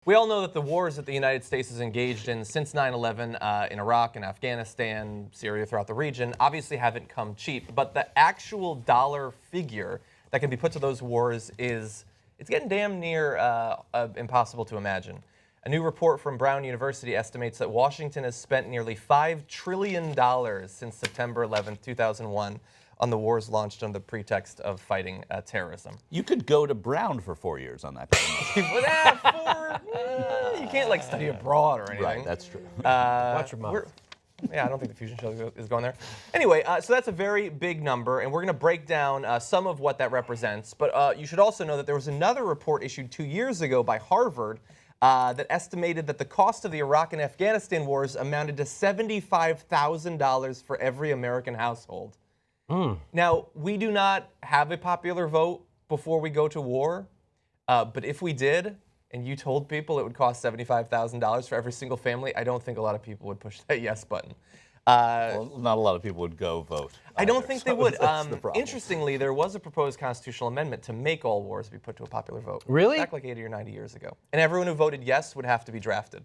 We all know that the wars that the United States has engaged in since 9/11 in Iraq and Afghanistan, Syria, throughout the region, obviously haven't come cheap. But the actual dollar figure that can be put to those wars it's getting damn near impossible to imagine. A new report from Brown University estimates that Washington has spent nearly $5 trillion since September 11th, 2001, on the wars launched under the pretext of fighting terrorism. You could go to Brown for 4 years on that kind of money. You can't like study abroad or anything. Right, that's true. Watch your mouth. Yeah, I don't think the fusion show is going there. Anyway, so that's a very big number, and we're going to break down some of what that represents. But you should also know that there was another report issued 2 years ago by Harvard that estimated that the cost of the Iraq and Afghanistan wars amounted to $75,000 for every American household. Now, we do not have a popular vote before we go to war, but if we did, and you told people it would cost $75,000 for every single family, I don't think a lot of people would push that yes button. Well, not a lot of people would go vote. I don't think they would. That's the problem. Interestingly, there was a proposed constitutional amendment to make all wars be put to a popular vote. Really? Back like 80 or 90 years ago. And everyone who voted yes would have to be drafted.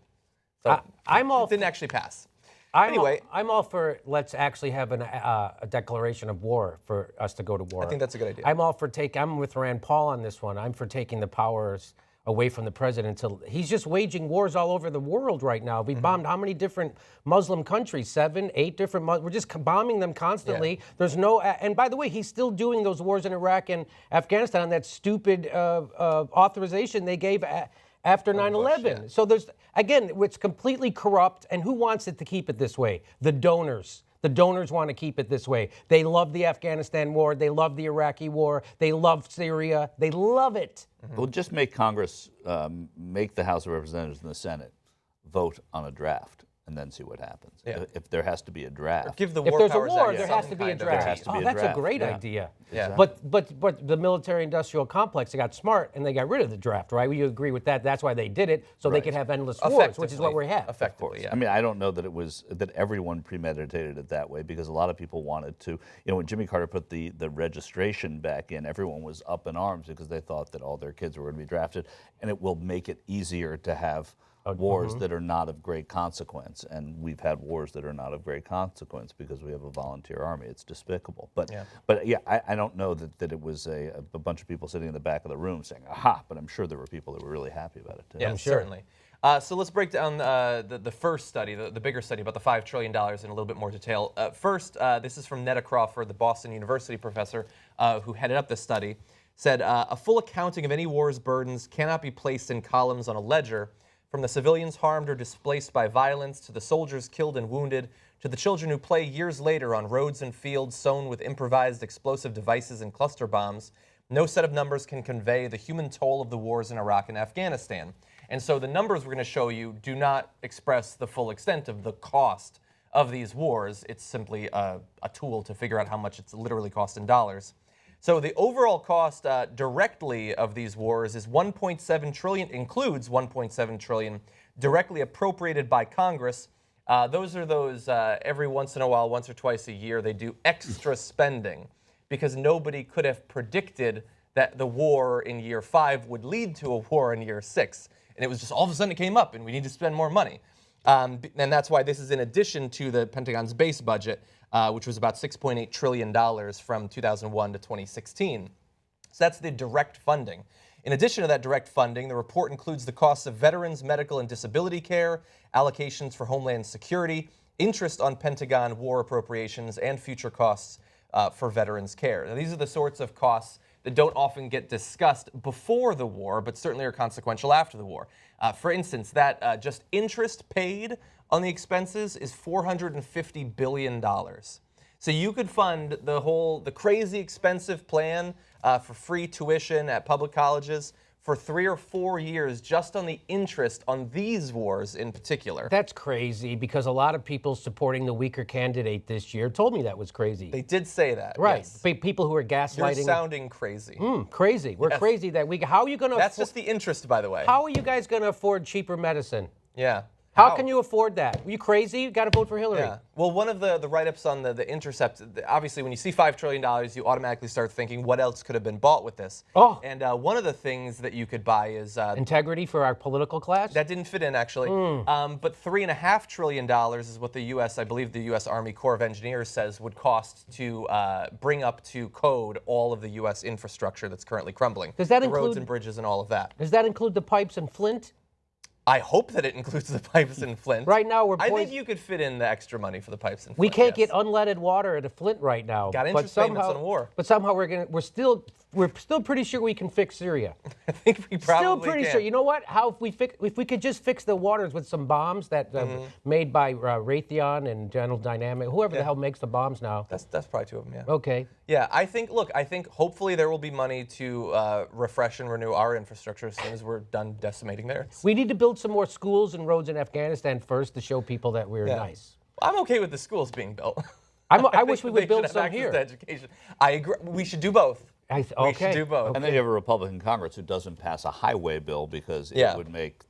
So I'm all. it didn't actually pass. Anyway, I'm all for let's actually have a declaration of war for us to go to war. I think that's a good idea. I'm all for I'm with Rand Paul on this one. I'm for taking the powers away from the president. He's just waging wars all over the world right now. We bombed how many different Muslim countries? 7, 8 different. We're just bombing them constantly. Yeah. There's no. And by the way, he's still doing those wars in Iraq and Afghanistan on that stupid authorization they gave after 9/11. Yeah. So there's again, it's completely corrupt. And who wants it to keep it this way? The donors. The donors want to keep it this way. They love the Afghanistan war. They love the Iraqi war. They love Syria. They love it. Well, just make Congress, make the House of Representatives and the Senate vote on a draft and then see what happens. Yeah. If there has to be a draft. Or give the If war there's a powers war, out there some has to be a kind of- draft. There has to be a that's draft. a great Yeah. idea. Yeah. But the military-industrial complex, they got smart and they got rid of the draft, right? You agree with that? That's why they did it, so they could have endless wars, which is what we have. Effectively, yeah. I mean, I don't know that it was that everyone premeditated it that way because a lot of people wanted to. When Jimmy Carter put the registration back in, everyone was up in arms because they thought that all their kids were going to be drafted, and it will make it easier to have wars that are not of great consequence. And we've had wars that are not of great consequence because we have a volunteer army. It's despicable. But I don't know that it was a bunch of people sitting in the back of the room saying, aha, but I'm sure there were people that were really happy about it too. Yeah, certainly. So let's break down the first study, the bigger study about the $5 trillion in a little bit more detail. First, this is from Neta Crawford, the Boston University professor who headed up this study, said, a full accounting of any war's burdens cannot be placed in columns on a ledger, from the civilians harmed or displaced by violence to the soldiers killed and wounded to the children who play years later on roads and fields sown with improvised explosive devices and cluster bombs. No set of numbers can convey the human toll of the wars in Iraq and Afghanistan. And so the numbers we're going to show you do not express the full extent of the cost of these wars. It's simply a tool to figure out how much it's literally cost in dollars. So the overall cost directly of these wars is $1.7 trillion, includes $1.7 trillion directly appropriated by Congress. Those are those every once in a while, once or twice a year, they do extra spending because nobody could have predicted that the war in year 5 would lead to a war in year 6. And it was just all of a sudden it came up and we need to spend more money. And that's why this is in addition to the Pentagon's base budget, which was about $6.8 trillion from 2001 to 2016. So that's the direct funding. In addition to that direct funding, the report includes the costs of veterans' medical and disability care, allocations for homeland security, interest on Pentagon war appropriations, and future costs for veterans' care. Now, these are the sorts of costs that don't often get discussed before the war, but certainly are consequential after the war. For instance, that just interest paid on the expenses is $450 billion. So you could fund the crazy expensive plan for free tuition at public colleges for 3 or 4 years just on the interest on these wars in particular. That's crazy because a lot of people supporting the weaker candidate this year told me that was crazy. They did say that. Right. Yes. People who are gaslighting. You're sounding crazy. Crazy. We're crazy that we. How are you going to? That's just the interest, by the way. How are you guys going to afford cheaper medicine? Yeah. How can you afford that? Are you crazy? You got to vote for Hillary. Yeah. Well, one of the write-ups on the Intercept, obviously when you see $5 trillion, you automatically start thinking, what else could have been bought with this? Oh. And one of the things that you could buy is... integrity for our political class? that didn't fit in, actually. But $3.5 trillion is what the U.S., I believe the U.S. Army Corps of Engineers says would cost to bring up to code all of the U.S. infrastructure that's currently crumbling. Does that the include... roads and bridges and all of that. Does that include the pipes in Flint? I hope that it includes the pipes in Flint. Right now, we're... I think you could fit in the extra money for the pipes in Flint. We can't get unleaded water at a Flint right now. Got interest payments on war. But somehow we're still pretty sure we can fix Syria. I think we probably Still pretty can. sure. You know what? If we could just fix the waters with some bombs that made by Raytheon and General Dynamics, whoever the hell makes the bombs now. That's probably two of them, yeah. Okay. Yeah, I think hopefully there will be money to refresh and renew our infrastructure as soon as we're done decimating theirs. We need to build some more schools and roads in Afghanistan first to show people that we're nice. I'm okay with the schools being built. I wish we would build some here. here. To education. I agree. We should do both. We should do both. And then you have a Republican Congress who doesn't pass a highway bill because it would make,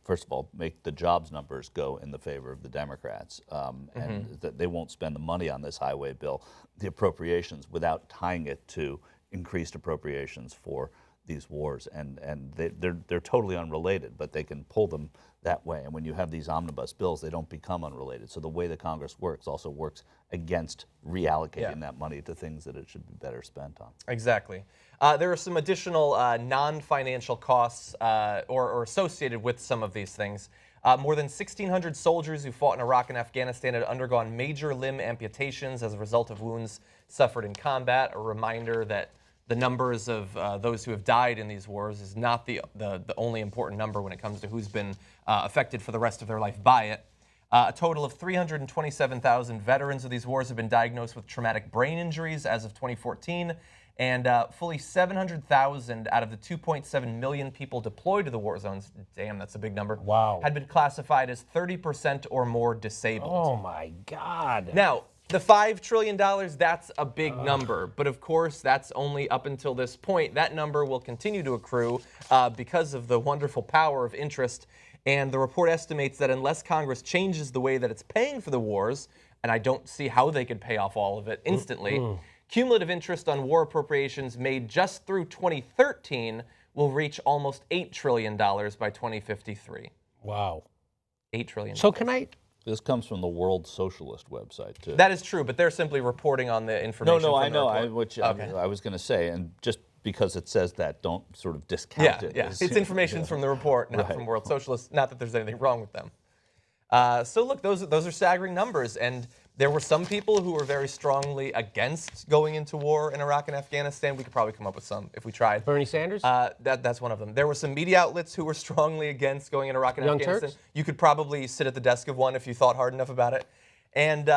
first of all, make the jobs numbers go in the favor of the Democrats. And that they won't spend the money on this highway bill, the appropriations, without tying it to increased appropriations for these wars. And they're totally unrelated, but they can pull them that way. And when you have these omnibus bills, they don't become unrelated. So the way the Congress works also works against reallocating that money to things that it should be better spent on. Exactly. There are some additional non-financial costs or associated with some of these things. More than 1,600 soldiers who fought in Iraq and Afghanistan had undergone major limb amputations as a result of wounds suffered in combat. A reminder that the numbers of those who have died in these wars is not the only important number when it comes to who's been affected for the rest of their life by it. A total of 327,000 veterans of these wars have been diagnosed with traumatic brain injuries as of 2014, and fully 700,000 out of the 2.7 million people deployed to the war zones, damn, that's a big number, wow, had been classified as 30% or more disabled. Oh my God. Now, the $5 trillion, that's a big number, but of course that's only up until this point. That number will continue to accrue because of the wonderful power of interest, and the report estimates that unless Congress changes the way that it's paying for the wars, and I don't see how they could pay off all of it instantly, cumulative interest on war appropriations made just through 2013 will reach almost $8 trillion by 2053. Wow. $8 trillion. So can I... This comes from the World Socialist website, too. That is true, but they're simply reporting on the information. No, from I the know. report. I was going to say, and just because it says that, don't sort of discount it. Yeah, it's information from the report, not from World Socialist. Not that there's anything wrong with them. So look, those are staggering numbers, and there were some people who were very strongly against going into war in Iraq and Afghanistan. We could probably come up with some if we tried. Bernie Sanders? That's one of them. There were some media outlets who were strongly against going in Iraq and Young Afghanistan. Turks? You could probably sit at the desk of one if you thought hard enough about it. And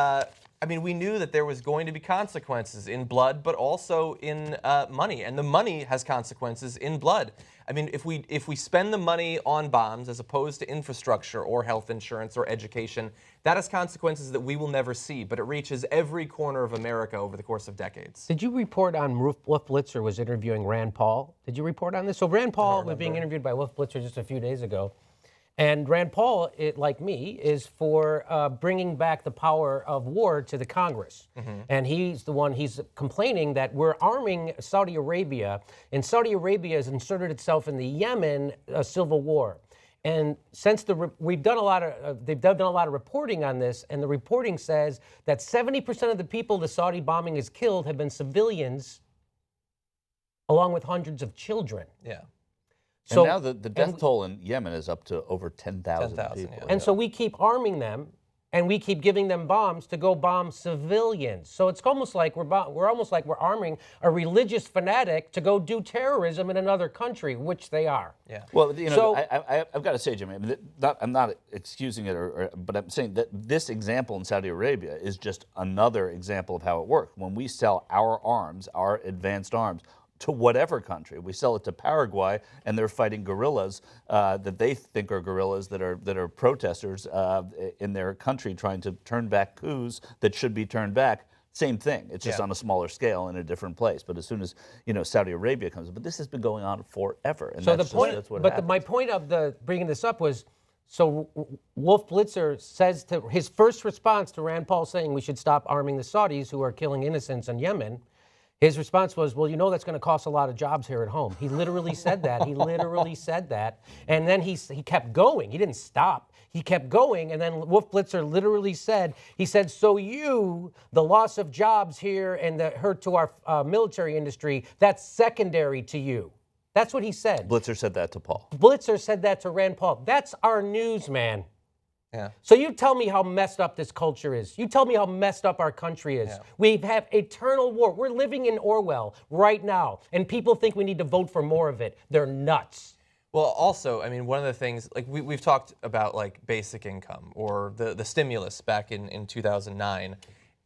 I mean, we knew that there was going to be consequences in blood, but also in money. And the money has consequences in blood. I mean, if we spend the money on bombs as opposed to infrastructure or health insurance or education, that has consequences that we will never see, but it reaches every corner of America over the course of decades. Did you report on Wolf Blitzer was interviewing Rand Paul? Did you report on this? So Rand Paul was being interviewed by Wolf Blitzer just a few days ago. And Rand Paul, like me, is for bringing back the power of war to the Congress. And he's complaining that we're arming Saudi Arabia, and Saudi Arabia has inserted itself in the Yemen civil war. And since they've done a lot of reporting on this, and the reporting says that 70% of the people the Saudi bombing has killed have been civilians, along with hundreds of children. Yeah. So, and now the death toll in Yemen is up to over 10,000 people. Yeah. And so we keep arming them, and we keep giving them bombs to go bomb civilians. So it's almost like we're arming a religious fanatic to go do terrorism in another country, which they are. Yeah. Well, I've got to say, Jimmy, I'm not excusing it, but I'm saying that this example in Saudi Arabia is just another example of how it works. When we sell our arms, our advanced arms, to whatever country. We sell it to Paraguay, and they're fighting guerrillas that they think are guerrillas that are protesters in their country trying to turn back coups that should be turned back. Same thing. It's just on a smaller scale in a different place. But as soon as Saudi Arabia comes, but this has been going on forever. And so that's the point, that's what but happens. my point of bringing this up was, So Wolf Blitzer says to his first response to Rand Paul saying we should stop arming the Saudis who are killing innocents in Yemen. His response was, well, you know that's going to cost a lot of jobs here at home. He literally said that. He literally said that. And then he kept going. He didn't stop. He kept going. And then Wolf Blitzer literally said, he said, so the loss of jobs here and the hurt to our military industry, that's secondary to you. That's what he said. Blitzer said that to Paul. Blitzer said that to Rand Paul. That's our news, man. Yeah. So you tell me how messed up this culture is. You tell me how messed up our country is. Yeah. We have eternal war. We're living in Orwell right now, and people think we need to vote for more of it. They're nuts. Well, also, I mean, one of the things, like we've talked about, like basic income or the stimulus back in 2009,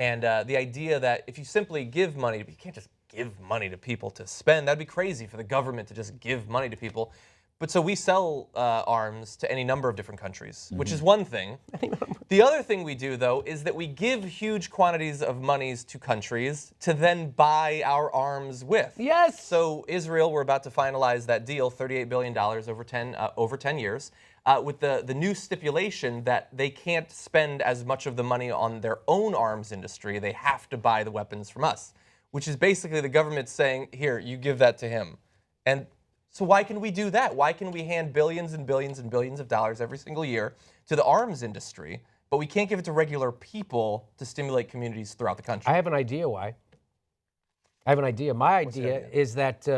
and the idea that if you simply give money, you can't just give money to people to spend. That'd be crazy for the government to just give money to people. But so we sell arms to any number of different countries, which is one thing. The other thing we do, though, is that we give huge quantities of monies to countries to then buy our arms with. Yes. So Israel, we're about to finalize that deal, $38 billion over 10 years, with the new stipulation that they can't spend as much of the money on their own arms industry. They have to buy the weapons from us, which is basically the government saying, here, you give that to him. And so why can we do that? Why can we hand billions and billions and billions of dollars every single year to the arms industry, but we can't give it to regular people to stimulate communities throughout the country? I have an idea why. I have an idea. My idea is that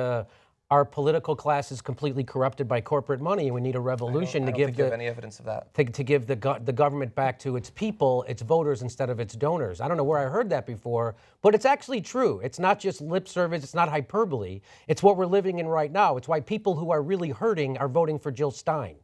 our political class is completely corrupted by corporate money, and we need a revolution I don't think you have any evidence of that. To give the government back to its people, its voters, instead of its donors. I don't know where I heard that before, but it's actually true. It's not just lip service. It's not hyperbole. It's what we're living in right now. It's why people who are really hurting are voting for Jill Stein.